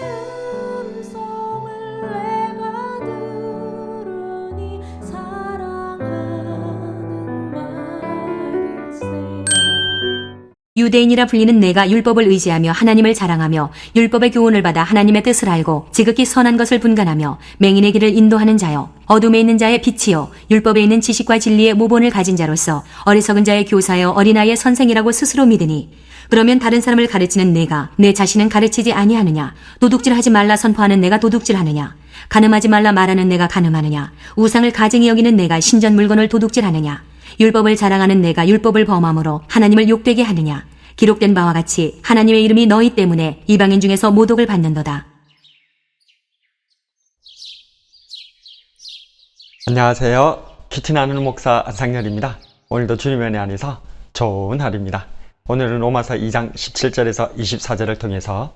음성을 내가 들으니 사랑하는 말일세. 유대인이라 불리는 내가 율법을 의지하며 하나님을 자랑하며 율법의 교훈을 받아 하나님의 뜻을 알고 지극히 선한 것을 분간하며 맹인의 길을 인도하는 자요 어둠에 있는 자의 빛이요 율법에 있는 지식과 진리의 모본을 가진 자로서 어리석은 자의 교사여 어린아이의 선생이라고 스스로 믿으니 그러면 다른 사람을 가르치는 내가 내 자신은 가르치지 아니하느냐? 도둑질하지 말라 선포하는 내가 도둑질하느냐? 간음하지 말라 말하는 내가 간음하느냐? 우상을 가증히 여기는 내가 신전 물건을 도둑질하느냐? 율법을 자랑하는 내가 율법을 범함으로 하나님을 욕되게 하느냐? 기록된 바와 같이 하나님의 이름이 너희 때문에 이방인 중에서 모독을 받는도다. 안녕하세요. 큐티 나누는 목사 안상렬입니다. 오늘도 주님의 은혜 안에서 좋은 하루입니다. 오늘은 로마서 2장 17절에서 24절을 통해서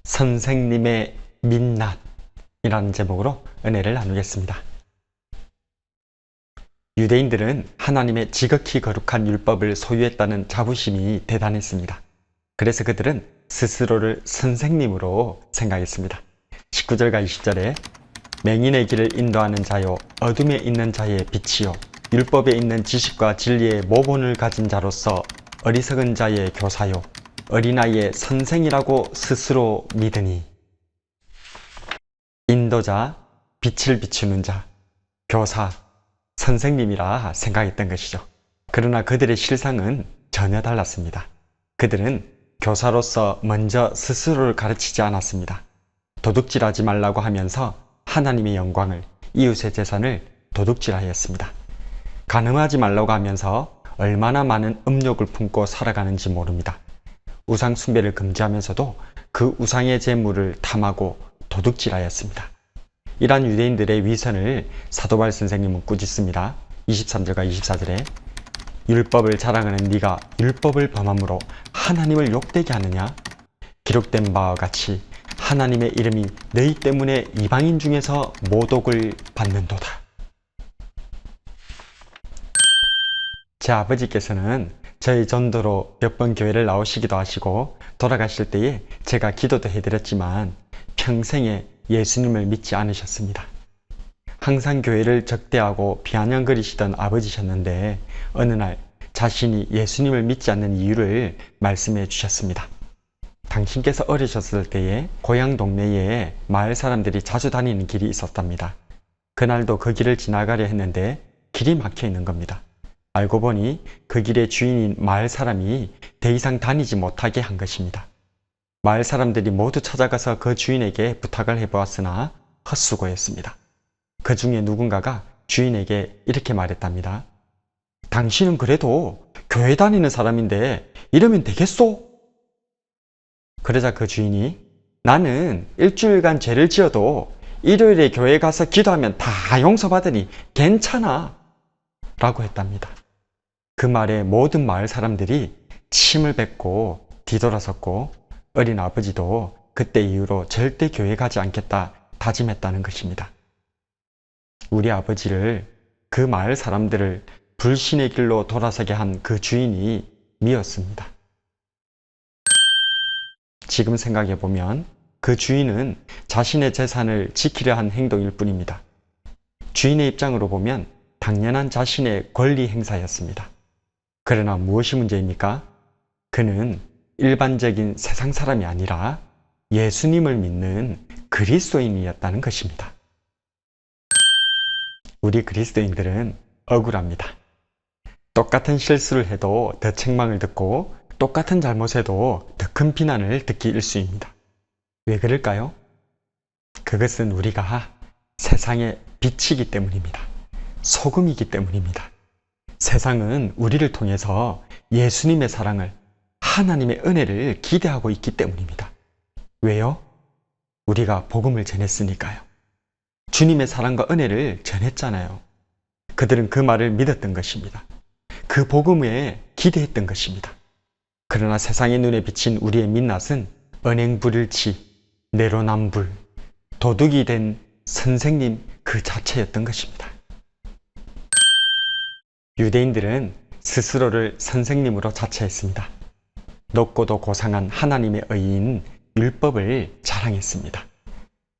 선생님의 민낯이라는 제목으로 은혜를 나누겠습니다. 유대인들은 하나님의 지극히 거룩한 율법을 소유했다는 자부심이 대단했습니다. 그래서 그들은 스스로를 선생님으로 생각했습니다. 19절과 20절에 맹인의 길을 인도하는 자요 어둠에 있는 자의 빛이요 율법에 있는 지식과 진리의 모본을 가진 자로서 어리석은 자의 교사요 어린아이의 선생이라고 스스로 믿으니 인도자, 빛을 비추는 자, 교사, 선생님이라 생각했던 것이죠. 그러나 그들의 실상은 전혀 달랐습니다. 그들은 교사로서 먼저 스스로를 가르치지 않았습니다. 도둑질하지 말라고 하면서 하나님의 영광을, 이웃의 재산을 도둑질하였습니다. 간음하지 말라고 하면서 얼마나 많은 음욕을 품고 살아가는지 모릅니다. 우상 숭배를 금지하면서도 그 우상의 재물을 탐하고 도둑질하였습니다. 이러한 유대인들의 위선을 사도 바울 선생님은 꾸짖습니다. 23절과 24절에 율법을 자랑하는 네가 율법을 범함으로 하나님을 욕되게 하느냐? 기록된 바와 같이 하나님의 이름이 너희 때문에 이방인 중에서 모독을 받는도다. 제 아버지께서는 저희 전도로 몇 번 교회를 나오시기도 하시고 돌아가실 때에 제가 기도도 해드렸지만 평생에 예수님을 믿지 않으셨습니다. 항상 교회를 적대하고 비아냥거리시던 아버지셨는데 어느 날 자신이 예수님을 믿지 않는 이유를 말씀해 주셨습니다. 당신께서 어리셨을 때에 고향 동네에 마을 사람들이 자주 다니는 길이 있었답니다. 그날도 그 길을 지나가려 했는데 길이 막혀 있는 겁니다. 알고 보니 그 길의 주인인 마을 사람이 더 이상 다니지 못하게 한 것입니다. 마을 사람들이 모두 찾아가서 그 주인에게 부탁을 해보았으나 헛수고였습니다. 그 중에 누군가가 주인에게 이렇게 말했답니다. 당신은 그래도 교회 다니는 사람인데 이러면 되겠소? 그러자 그 주인이 나는 일주일간 죄를 지어도 일요일에 교회 가서 기도하면 다 용서받으니 괜찮아 라고 했답니다. 그 말에 모든 마을 사람들이 침을 뱉고 뒤돌아섰고 어린 아버지도 그때 이후로 절대 교회 가지 않겠다 다짐했다는 것입니다. 우리 아버지를 그 마을 사람들을 불신의 길로 돌아서게 한 그 주인이 미웠습니다. 지금 생각해보면 그 주인은 자신의 재산을 지키려 한 행동일 뿐입니다. 주인의 입장으로 보면 당연한 자신의 권리 행사였습니다. 그러나 무엇이 문제입니까? 그는 일반적인 세상 사람이 아니라 예수님을 믿는 그리스도인이었다는 것입니다. 우리 그리스도인들은 억울합니다. 똑같은 실수를 해도 더 책망을 듣고 똑같은 잘못에도 더 큰 비난을 듣기 일쑤입니다. 왜 그럴까요? 그것은 우리가 세상의 빛이기 때문입니다. 소금이기 때문입니다. 세상은 우리를 통해서 예수님의 사랑을, 하나님의 은혜를 기대하고 있기 때문입니다. 왜요? 우리가 복음을 전했으니까요. 주님의 사랑과 은혜를 전했잖아요. 그들은 그 말을 믿었던 것입니다. 그 복음에 기대했던 것입니다. 그러나 세상의 눈에 비친 우리의 민낯은 언행불일치, 내로남불, 도둑이 된 선생님 그 자체였던 것입니다. 유대인들은 스스로를 선생님으로 자처했습니다. 높고도 고상한 하나님의 의인 율법을 자랑했습니다.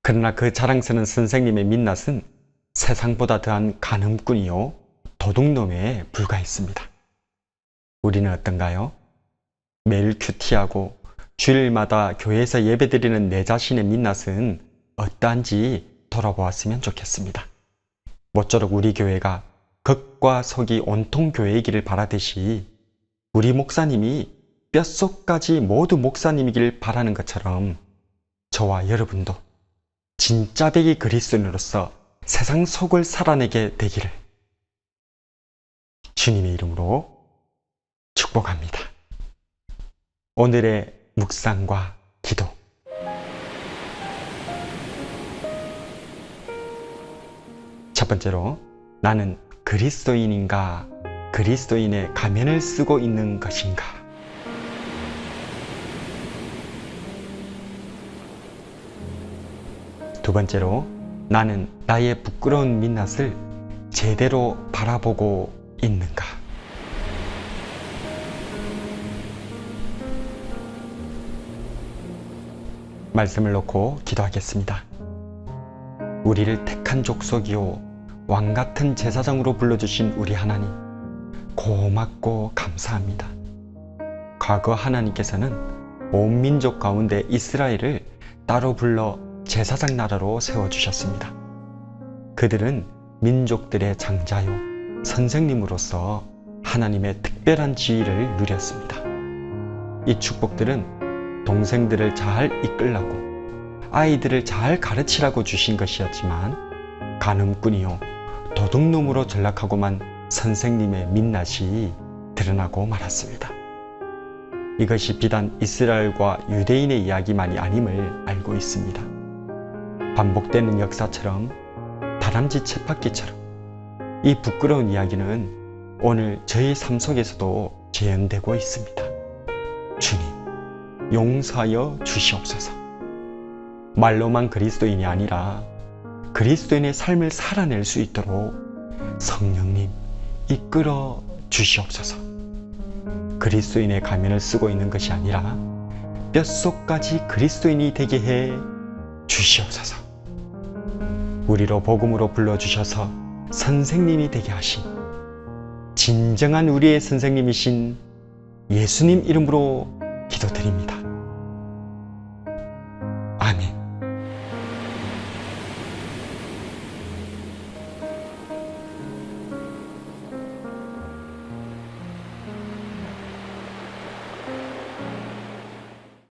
그러나 그 자랑스러운 선생님의 민낯은 세상보다 더한 간음꾼이요 도둑놈에 불과했습니다. 우리는 어떤가요? 매일 큐티하고 주일마다 교회에서 예배드리는 내 자신의 민낯은 어떠한지 돌아보았으면 좋겠습니다. 모쪼록 우리 교회가 겉과 속이 온통 교회이기를 바라듯이 우리 목사님이 뼛속까지 모두 목사님이길 바라는 것처럼 저와 여러분도 진짜 백이 그리스도인으로서 세상 속을 살아내게 되기를 주님의 이름으로 축복합니다. 오늘의 묵상과 기도. 첫 번째로, 나는 그리스도인인가, 그리스도인의 가면을 쓰고 있는 것인가. 두 번째로, 나는 나의 부끄러운 민낯을 제대로 바라보고 있는가. 말씀을 놓고 기도하겠습니다. 우리를 택한 족속이요 왕같은 제사장으로 불러주신 우리 하나님, 고맙고 감사합니다. 과거 하나님께서는 온 민족 가운데 이스라엘을 따로 불러 제사장 나라로 세워주셨습니다. 그들은 민족들의 장자요 선생님으로서 하나님의 특별한 지위를 누렸습니다. 이 축복들은 동생들을 잘 이끌라고, 아이들을 잘 가르치라고 주신 것이었지만 간음꾼이요 도둑놈으로 전락하고만 선생님의 민낯이 드러나고 말았습니다. 이것이 비단 이스라엘과 유대인의 이야기만이 아님을 알고 있습니다. 반복되는 역사처럼 다람쥐 쳇바퀴처럼 이 부끄러운 이야기는 오늘 저희 삶 속에서도 재현되고 있습니다. 주님, 용서하여 주시옵소서. 말로만 그리스도인이 아니라 그리스도인의 삶을 살아낼 수 있도록 성령님 이끌어 주시옵소서. 그리스도인의 가면을 쓰고 있는 것이 아니라 뼛속까지 그리스도인이 되게 해 주시옵소서. 우리로 복음으로 불러주셔서 선생님이 되게 하신 진정한 우리의 선생님이신 예수님 이름으로 기도드립니다.